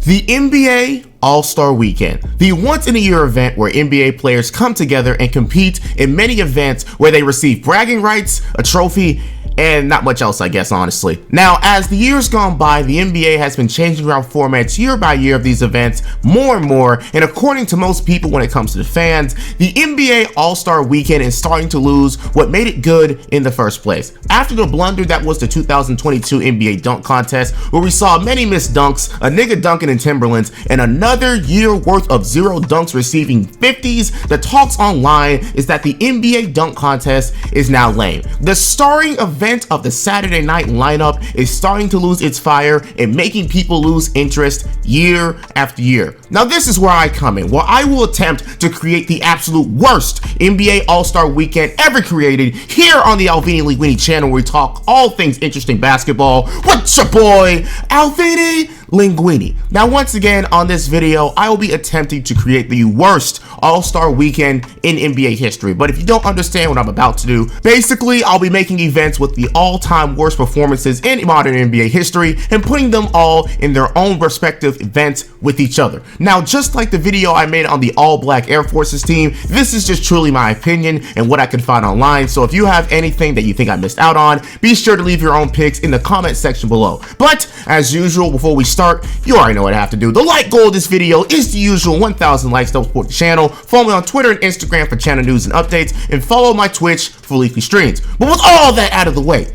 The NBA All-Star Weekend, the once-in-a-year event where NBA players come together and compete in many events where they receive bragging rights, a trophy, and not much else, I guess, honestly. Now, as the years gone by, the NBA has been changing around formats year by year of these events more and more, and according to most people when it comes to the fans, the NBA All-Star Weekend is starting to lose what made it good in the first place. After the blunder that was the 2022 NBA Dunk Contest, where we saw many missed dunks, a nigga dunking in Timberlands, and another year worth of zero dunks receiving 50s, the talks online is that the NBA Dunk Contest is now lame. The starring event of the Saturday night lineup is starting to lose its fire and making people lose interest year after year. Now this is where I come in, where I will attempt to create the absolute worst NBA All-Star Weekend ever created here on the Alvini Linguine channel, where we talk all things interesting basketball with your boy Alvini Linguine. Now once again on this video, I will be attempting to create the worst All-Star Weekend in NBA history. But if you don't understand what I'm about to do, basically I'll be making events with the all-time worst performances in modern NBA history and putting them all in their own respective events with each other. Now just like the video I made on the all-black Air Forces team, this is just truly my opinion and what I can find online. So if you have anything that you think I missed out on, be sure to leave your own picks in the comment section below. But as usual, before we start, you already know what I have to do. The like goal of this video is the usual 1,000 likes to support the channel. Follow me on Twitter and Instagram for channel news and updates, and follow my Twitch for weekly streams. But with all that out of the way,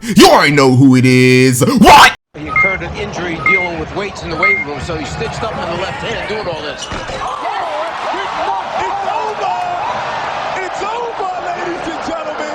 you already know who it is. What? He incurred an injury dealing with weights in the weight room, so he's stitched up in the left hand doing all this. It's over, ladies and gentlemen.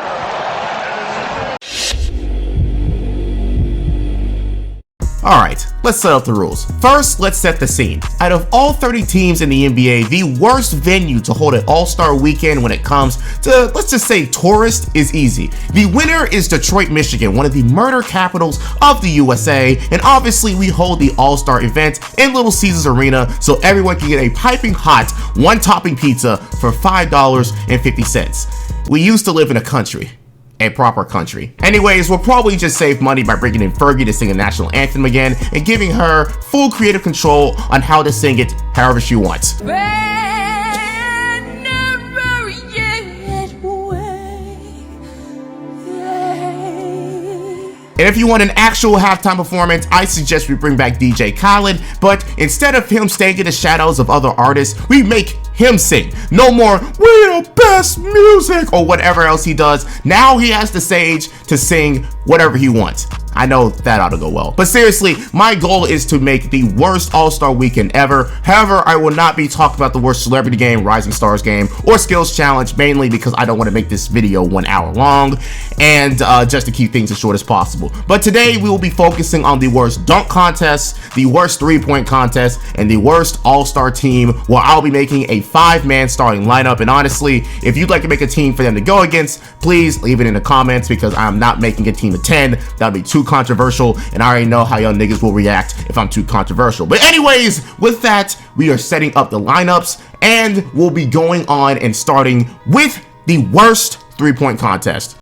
Alright, let's set up the rules. First, let's set the scene. Out of all 30 teams in the NBA, the worst venue to hold an All-Star Weekend when it comes to, let's just say, tourists is easy. The winner is Detroit, Michigan, one of the murder capitals of the USA, and obviously we hold the All-Star event in Little Caesars Arena so everyone can get a piping hot, one-topping pizza for $5.50. We used to live in a country. A proper country. Anyways, we'll probably just save money by bringing in Fergie to sing a national anthem again and giving her full creative control on how to sing it however she wants. And if you want an actual halftime performance, I suggest we bring back DJ Khaled, but instead of him staying in the shadows of other artists, we make him sing. No more, "We the best music," or whatever else he does. Now he has the stage to sing whatever he wants. I know that ought to go well. But seriously, my goal is to make the worst All-Star Weekend ever. However, I will not be talking about the worst celebrity game, Rising Stars game, or skills challenge, mainly because I don't want to make this video 1 hour long, and just to keep things as short as possible. But today we will be focusing on the worst dunk contest, the worst three-point contest, and the worst All-Star team, where I'll be making a 5-man starting lineup. And honestly, if you'd like to make a team for them to go against, please leave it in the comments, because I'm not making a team of 10. That'd be too controversial, and I already know how y'all niggas will react if I'm too controversial. But anyways, with that, we are setting up the lineups, and we'll be going on and starting with the worst three-point contest.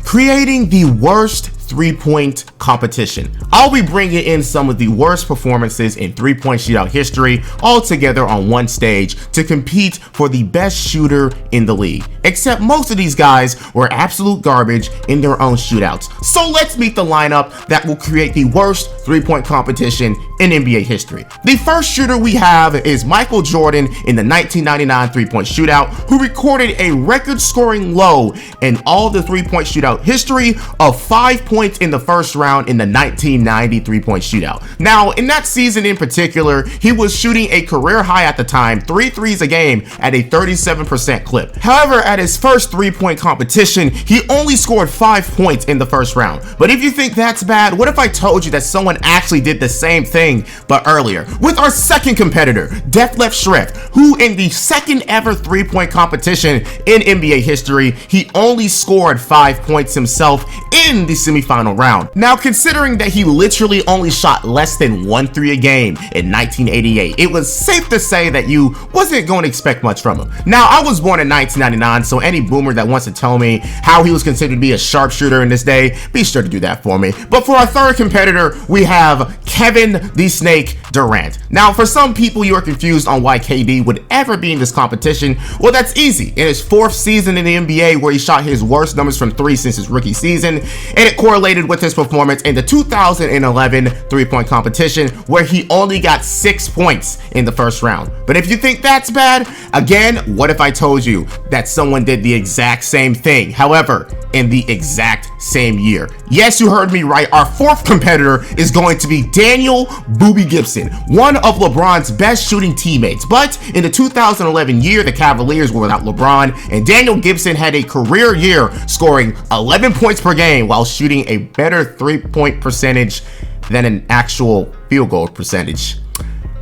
Creating the worst three-point competition. I'll be bringing in some of the worst performances in three-point shootout history all together on one stage to compete for the best shooter in the league. Except most of these guys were absolute garbage in their own shootouts. So let's meet the lineup that will create the worst three-point competition in NBA history. The first shooter we have is Michael Jordan in the 1999 three-point shootout, who recorded a record-scoring low in all the three-point shootout history of 5 points in the first round in the 1990 three-point shootout. Now, in that season in particular, he was shooting a career high at the time, 3 threes a game at a 37% clip. However, at his first three-point competition, he only scored 5 points in the first round. But if you think that's bad, what if I told you that someone actually did the same thing, but earlier, with our second competitor, Def Left Shrek, who in the second ever three-point competition in NBA history, he only scored 5 points himself in the semifinal round. Now considering that he literally only shot less than 1 3 a game in 1988, it was safe to say that you wasn't going to expect much from him. Now, I was born in 1999, so any boomer that wants to tell me how he was considered to be a sharpshooter in this day, be sure to do that for me. But for our third competitor, we have Kevin the Snake Durant. Now, for some people, you are confused on why KD would ever be in this competition. Well, that's easy. In his 4th season in the NBA, where he shot his worst numbers from 3 since his rookie season, and it correlated with his performance in the 2011 3-point competition, where he only got 6 points in the first round. But if you think that's bad, again, what if I told you that someone did the exact same thing, however, in the exact same year? Yes, you heard me right. Our 4th competitor is going to be Daniel Boobie Gibson, one of LeBron's best shooting teammates. But in the 2011 year, the Cavaliers were without LeBron, and Daniel Gibson had a career year, scoring 11 points per game while shooting a better 3-point percentage than an actual field goal percentage.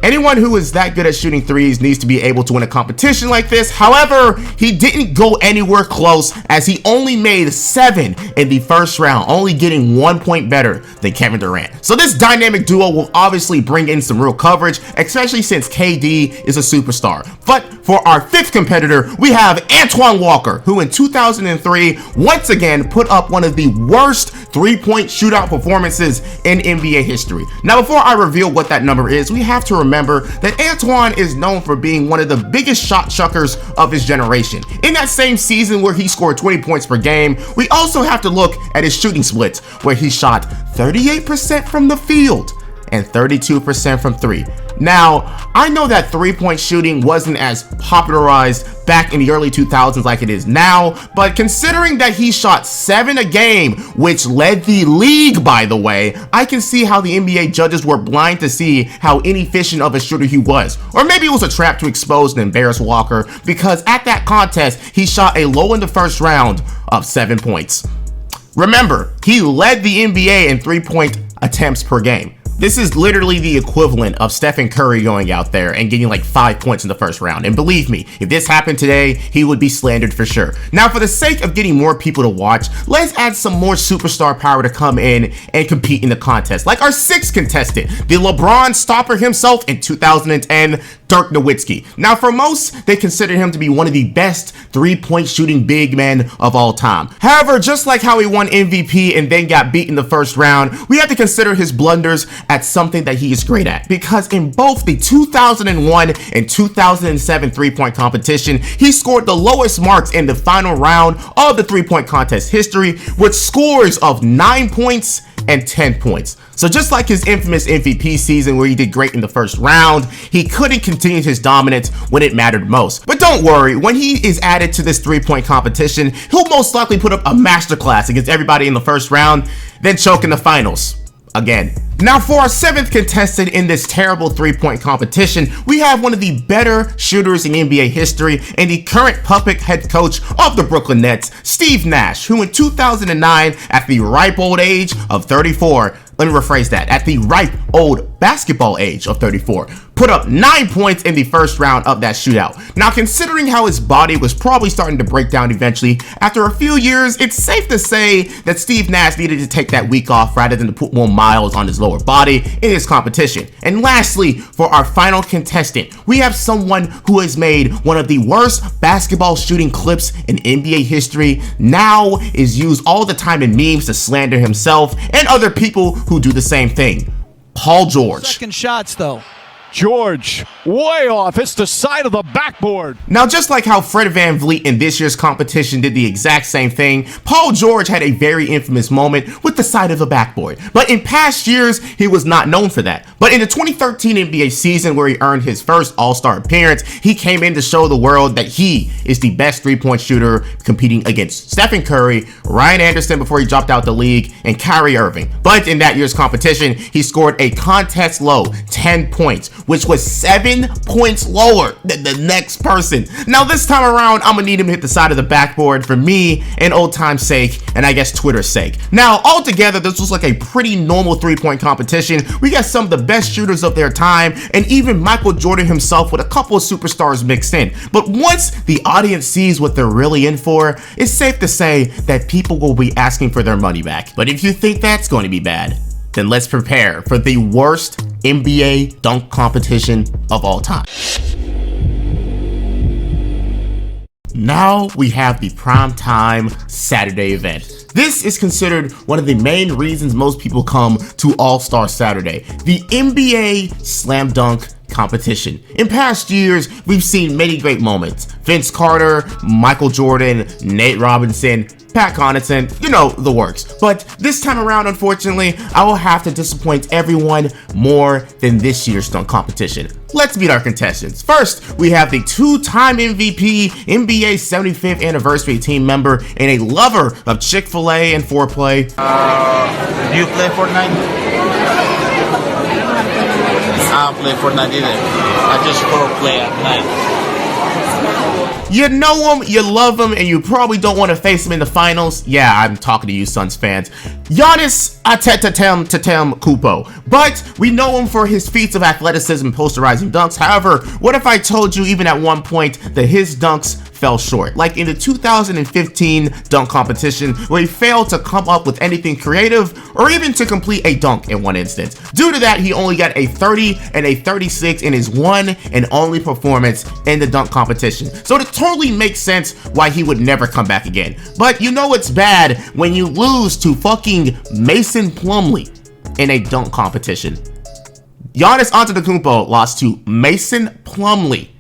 Anyone who is that good at shooting threes needs to be able to win a competition like this. However, he didn't go anywhere close, as he only made 7 in the first round, only getting 1 point better than Kevin Durant. So this dynamic duo will obviously bring in some real coverage, especially since KD is a superstar. But for our 5th competitor, we have Antoine Walker, who in 2003 once again put up one of the worst 3-point shootout performances in NBA history. Now, before I reveal what that number is, we have to remember that Antoine is known for being one of the biggest shot chuckers of his generation. In that same season where he scored 20 points per game, we also have to look at his shooting splits, where he shot 38% from the field and 32% from 3. Now, I know that 3-point shooting wasn't as popularized back in the early 2000s like it is now, but considering that he shot 7 a game, which led the league, by the way, I can see how the NBA judges were blind to see how inefficient of a shooter he was. Or maybe it was a trap to expose and embarrass Walker, because at that contest, he shot a low in the first round of 7 points. Remember, he led the NBA in 3-point attempts per game. This is literally the equivalent of Stephen Curry going out there and getting like 5 points in the first round. And believe me, if this happened today, he would be slandered for sure. Now, for the sake of getting more people to watch, let's add some more superstar power to come in and compete in the contest. Like our 6th contestant, the LeBron stopper himself in 2010, Dirk Nowitzki. Now, for most, they consider him to be one of the best 3-point shooting big men of all time. However, just like how he won MVP and then got beat in the first round, we have to consider his blunders at something that he is great at. Because in both the 2001 and 2007 3-point competition, he scored the lowest marks in the final round of the 3-point contest history, with scores of 9 points and 10 points. So just like his infamous MVP season where he did great in the first round, he couldn't continue his dominance when it mattered most. But don't worry, when he is added to this 3-point competition, he'll most likely put up a masterclass against everybody in the first round, then choke in the finals again. Now, for our 7th contestant in this terrible 3-point competition, we have one of the better shooters in NBA history and the current puppet head coach of the Brooklyn Nets, Steve Nash, who in 2009, at the ripe old age of 34, let me rephrase that, at the ripe old basketball age of 34, put up 9 points in the first round of that shootout. Now, considering how his body was probably starting to break down eventually, after a few years, it's safe to say that Steve Nash needed to take that week off rather than to put more miles on his lower body in his competition. And lastly, for our final contestant, we have someone who has made one of the worst basketball shooting clips in NBA history, now is used all the time in memes to slander himself and other people who do the same thing. Paul George. Second shots though. George, way off. It's the side of the backboard. Now, just like how Fred VanVleet in this year's competition did the exact same thing, Paul George had a very infamous moment with the side of the backboard. But in past years, he was not known for that. But in the 2013 NBA season, where he earned his first All-Star appearance, he came in to show the world that he is the best 3-point shooter, competing against Stephen Curry, Ryan Anderson before he dropped out the league, and Kyrie Irving. But in that year's competition, he scored a contest low 10 points, which was 7 points lower than the next person. Now, this time around, I'm gonna need him to hit the side of the backboard for me and old time's sake, and I guess Twitter's sake. Now, altogether, this was like a pretty normal 3-point competition. We got some of the best shooters of their time, and even Michael Jordan himself with a couple of superstars mixed in. But once the audience sees what they're really in for, it's safe to say that people will be asking for their money back. But if you think that's going to be bad, then let's prepare for the worst NBA dunk competition of all time. Now we have the primetime Saturday event. This is considered one of the main reasons most people come to All-Star Saturday, the NBA Slam Dunk competition. In past years, we've seen many great moments. Vince Carter, Michael Jordan, Nate Robinson, Pat Connaughton, you know, the works. But this time around, unfortunately, I will have to disappoint everyone more than this year's dunk competition. Let's meet our contestants. First, we have the two-time MVP, NBA 75th anniversary team member, and a lover of Chick-fil-A and foreplay. Do you play Fortnite? I don't play Fortnite either. I just play at night. You know him, you love him, and you probably don't want to face him in the finals. Yeah, I'm talking to you Suns fans. Giannis Antetokounmpo. But we know him for his feats of athleticism and posterizing dunks. However, what if I told you even at one point that his dunks fell short? Like in the 2015 dunk competition, where he failed to come up with anything creative or even to complete a dunk in one instance. Due to that, he only got a 30 and a 36 in his one and only performance in the dunk competition. So it totally makes sense why he would never come back again. But you know it's bad when you lose to fucking Mason Plumlee in a dunk competition. Giannis Antetokounmpo lost to Mason Plumlee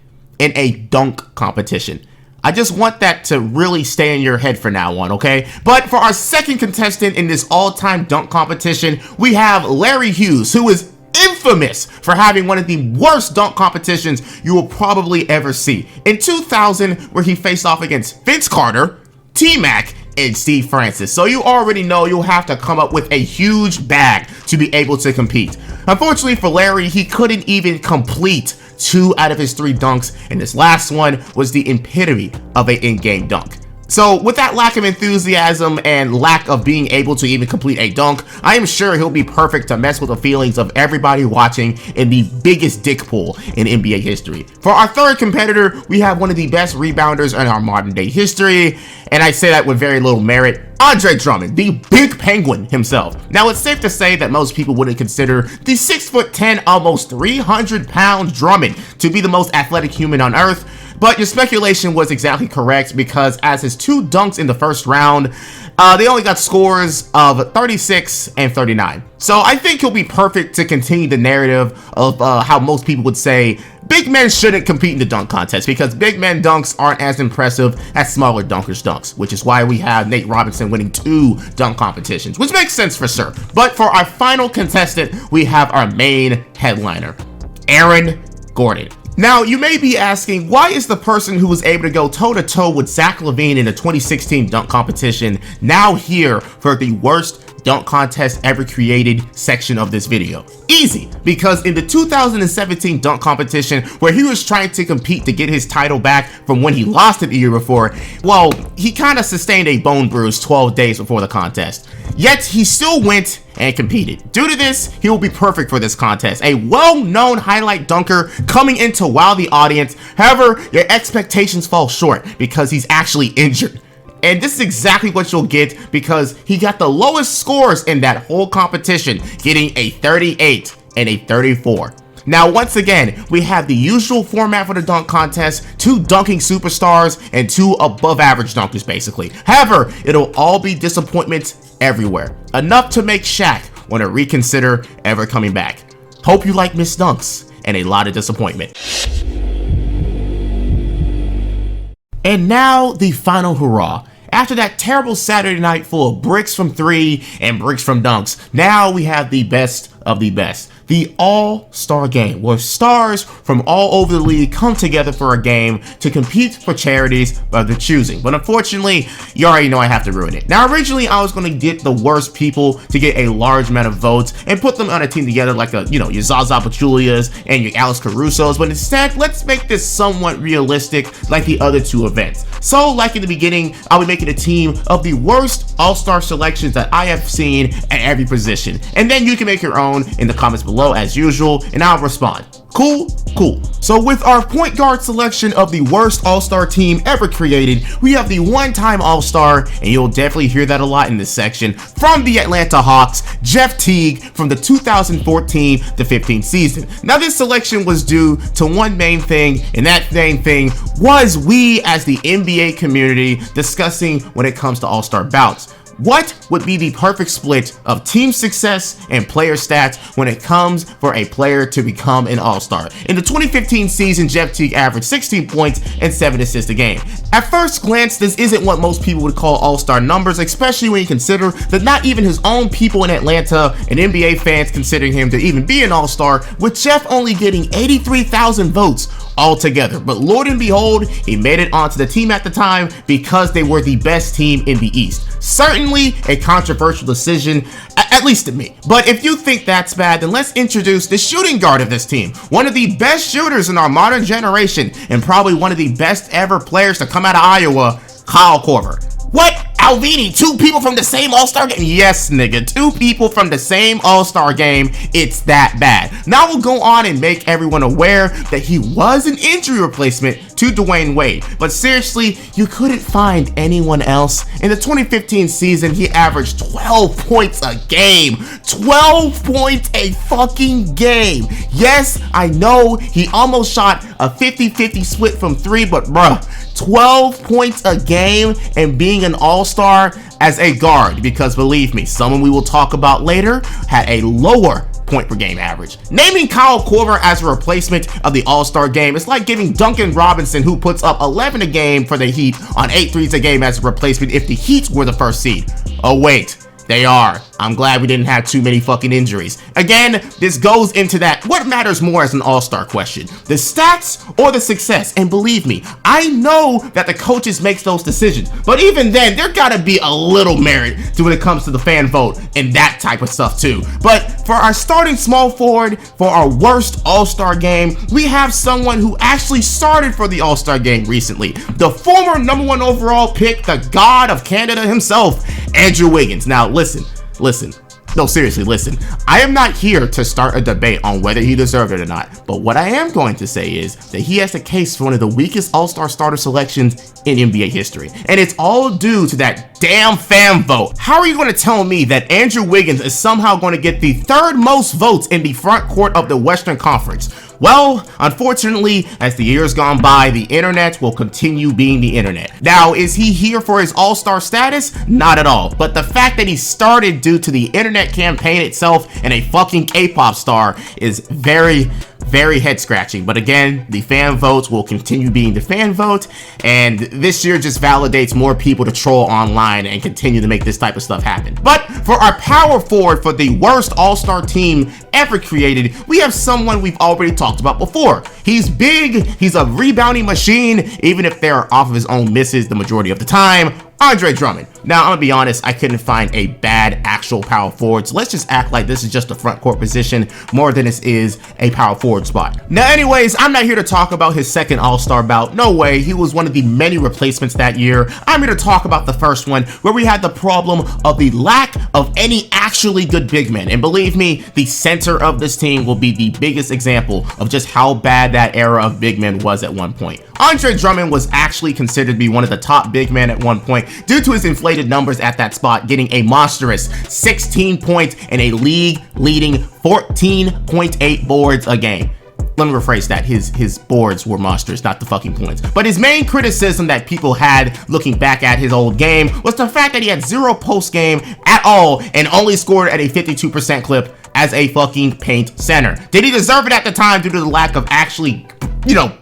in a dunk competition. I just want that to really stay in your head for now on, okay? But for our second contestant in this all-time dunk competition, we have Larry Hughes, who is infamous for having one of the worst dunk competitions you will probably ever see. In 2000, where he faced off against Vince Carter, T-Mac, and Steve Francis. So you already know you'll have to come up with a huge bag to be able to compete. Unfortunately for Larry, he couldn't even complete 2 out of his 3 dunks, and this last one was the epitome of an in-game dunk. So with that lack of enthusiasm and lack of being able to even complete a dunk, I am sure he'll be perfect to mess with the feelings of everybody watching in the biggest dick pool in NBA history. For our third competitor, we have one of the best rebounders in our modern day history, and I say that with very little merit, Andre Drummond, the big penguin himself. Now it's safe to say that most people wouldn't consider the 6'10", almost 300-pound Drummond to be the most athletic human on earth, but your speculation was exactly correct, because as his 2 dunks in the first round, they only got scores of 36 and 39. So I think he'll be perfect to continue the narrative of how most people would say big men shouldn't compete in the dunk contest, because big men dunks aren't as impressive as smaller dunkers dunks, which is why we have Nate Robinson winning 2 dunk competitions, which makes sense for sure. But for our final contestant, we have our main headliner, Aaron Gordon. Now, you may be asking, why is the person who was able to go toe-to-toe with Zach LaVine in the 2016 dunk competition now here for the worst dunk contest ever created section of this video? Easy, because in the 2017 dunk competition, where he was trying to compete to get his title back from when he lost it the year before, well, he kind of sustained a bone bruise 12 days before the contest. Yet, he still went and competed. Due to this, he will be perfect for this contest. A well-known highlight dunker coming in to wow the audience. However, your expectations fall short because he's actually injured. And this is exactly what you'll get, because he got the lowest scores in that whole competition, getting a 38 and a 34. Now, once again, we have the usual format for the dunk contest: 2 dunking superstars and 2 above average dunkers, basically. However, it'll all be disappointments everywhere. Enough to make Shaq want to reconsider ever coming back. Hope you like missed dunks and a lot of disappointment. And now, the final hurrah. After that terrible Saturday night full of bricks from 3 and bricks from dunks, now we have the best of the best. The All-Star Game, where stars from all over the league come together for a game to compete for charities of their choosing. But unfortunately, you already know I have to ruin it. Now, originally, I was going to get the worst people to get a large amount of votes and put them on a team together, like your Zaza Pachulias and your Alex Carusos. But instead, let's make this somewhat realistic, like the other 2 events. So, like in the beginning, I'll be making a team of the worst All-Star selections that I have seen at every position. And then you can make your own down in the comments below as usual, and I'll respond. Cool? Cool. So with our point guard selection of the worst all-star team ever created, we have the one-time all-star, and you'll definitely hear that a lot in this section, from the Atlanta Hawks, Jeff Teague, from the 2014-15 season. Now this selection was due to one main thing, and that main thing was we as the NBA community discussing when it comes to all-star bouts. What would be the perfect split of team success and player stats when it comes for a player to become an all-star? In the 2015 season, Jeff Teague averaged 16 points and 7 assists a game. At first glance, this isn't what most people would call all-star numbers, especially when you consider that not even his own people in Atlanta and NBA fans considering him to even be an all-star, with Jeff only getting 83,000 votes altogether. But Lord and behold, he made it onto the team at the time because they were the best team in the East. Certainly a controversial decision, at least to me. But if you think that's bad, then let's introduce the shooting guard of this team. One of the best shooters in our modern generation, and probably one of the best ever players to come out of Iowa, Kyle Korver. What? Alvini, 2 people from the same all-star game? Yes, nigga, 2 people from the same all-star game. It's that bad. Now we'll go on and make everyone aware that he was an injury replacement to Dwayne Wade. But seriously, you couldn't find anyone else. In the 2015 season, he averaged 12 points a game. 12 points a fucking game. Yes, I know he almost shot a 50-50 split from 3, but bruh, 12 points a game and being an all-star as a guard, because believe me, someone we will talk about later had a lower point per game average. Naming Kyle Korver as a replacement of the all-star game is like giving Duncan Robinson, who puts up 11 a game for the Heat, on 8 threes a game as a replacement if the Heat were the first seed. Oh wait, they are. I'm glad we didn't have too many fucking injuries. Again, this goes into that what matters more as an all-star question, the stats or the success. And believe me, I know that the coaches makes those decisions, but even then, there gotta be a little merit to when it comes to the fan vote and that type of stuff too. But for our starting small forward, for our worst all-star game, we have someone who actually started for the all-star game recently. The former #1 overall pick, the god of Canada himself, Andrew Wiggins. Now listen. No, seriously, listen. I am not here to start a debate on whether he deserved it or not, but what I am going to say is that he has a case for one of the weakest all-star starter selections in NBA history, and it's all due to that damn fan vote. How are you going to tell me that Andrew Wiggins is somehow going to get the 3rd most votes in the front court of the Western Conference? Well, unfortunately, as the years gone by, the internet will continue being the internet. Now, is he here for his all-star status? Not at all. But the fact that he started due to the internet campaign itself and a fucking K-pop star is very head-scratching. But again, the fan votes will continue being the fan vote, and this year just validates more people to troll online and continue to make this type of stuff happen. But for our power forward for the worst all-star team ever created, we have someone we've already talked about before. He's big, he's a rebounding machine, even if they're off of his own misses the majority of the time. Andre Drummond. Now, I'm gonna be honest, I couldn't find a bad actual power forward, so let's just act like this is just a front court position more than this is a power forward spot. Now, anyways, I'm not here to talk about his second all-star bout. No way, he was one of the many replacements that year. I'm here to talk about the first one, where we had the problem of the lack of any actually good big men. And believe me, the center of this team will be the biggest example of just how bad that era of big men was at one point. Andre Drummond was actually considered to be one of the top big men at one point due to his inflated numbers at that spot, getting a monstrous 16 points and a league-leading 14.8 boards a game. Let me rephrase that. His boards were monsters, not the fucking points. But his main criticism that people had looking back at his old game was the fact that he had 0 post game at all and only scored at a 52% clip as a fucking paint center. Did he deserve it at the time due to the lack of actually,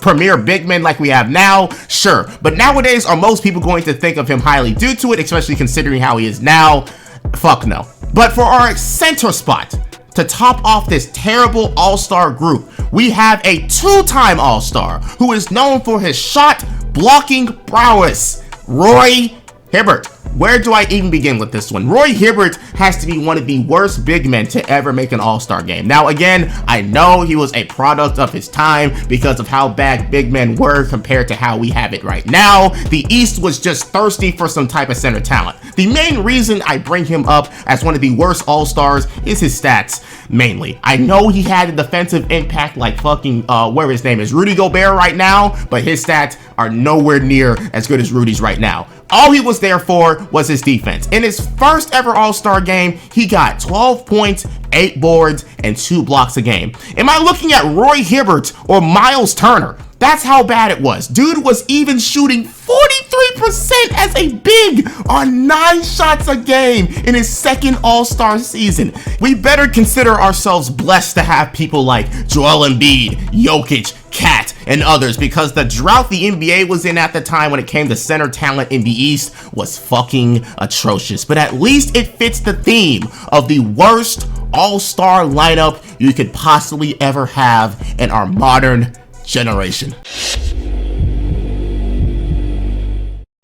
premier big men like we have now? Sure. But nowadays, are most people going to think of him highly due to it, especially considering how he is now? Fuck no. But for our center spot, to top off this terrible all-star group, we have a 2-time all-star who is known for his shot blocking prowess, Roy Hibbert. Where do I even begin with this one? Roy Hibbert has to be one of the worst big men to ever make an All-Star game. Now again, I know he was a product of his time because of how bad big men were compared to how we have it right now. The East was just thirsty for some type of center talent. The main reason I bring him up as one of the worst All-Stars is his stats, mainly. I know he had a defensive impact like fucking, where his name is, Rudy Gobert right now, but his stats are nowhere near as good as Rudy's right now. All he was there for was his defense. In his first ever All-Star game, he got 12 points, 8 boards, and 2 blocks a game. Am I looking at Roy Hibbert or Miles Turner? That's how bad it was. Dude was even shooting 43% as a big on 9 shots a game in his second All-Star season. We better consider ourselves blessed to have people like Joel Embiid, Jokic, Cat, and others, because the drought the NBA was in at the time when it came to center talent in the East was fucking atrocious. But at least it fits the theme of the worst All-Star lineup you could possibly ever have in our modern generation.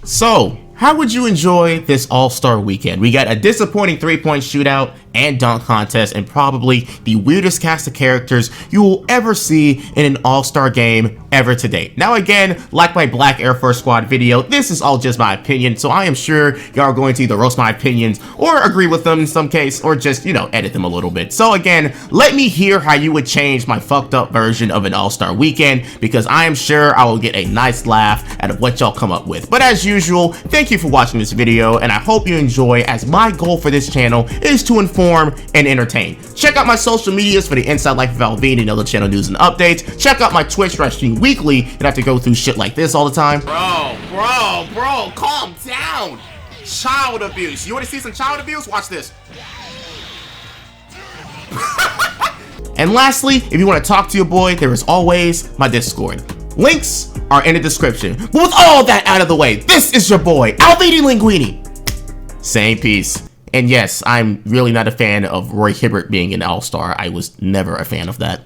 So, how would you enjoy this All-Star weekend? We got a disappointing 3-point shootout and dunk contest, and probably the weirdest cast of characters you will ever see in an All-Star game ever to date. Now again, like my Black Air Force Squad video, this is all just my opinion, so I am sure y'all are going to either roast my opinions or agree with them in some case, or just, you know, edit them a little bit. So again, let me hear how you would change my fucked up version of an All-Star weekend, because I am sure I will get a nice laugh out of what y'all come up with. But as usual, thank you for watching this video, and I hope you enjoy, as my goal for this channel is to inform and entertain. Check out my social medias for the inside life of Alvini and other channel news and updates. Check out my Twitch where I stream weekly and have to go through shit like this all the time. Bro, calm down. Child abuse. You want to see some child abuse? Watch this. And lastly, if you want to talk to your boy, there is always my Discord. Links are in the description. But with all that out of the way, this is your boy, Alvini Linguine. Saying peace. And yes, I'm really not a fan of Roy Hibbert being an All-Star. I was never a fan of that.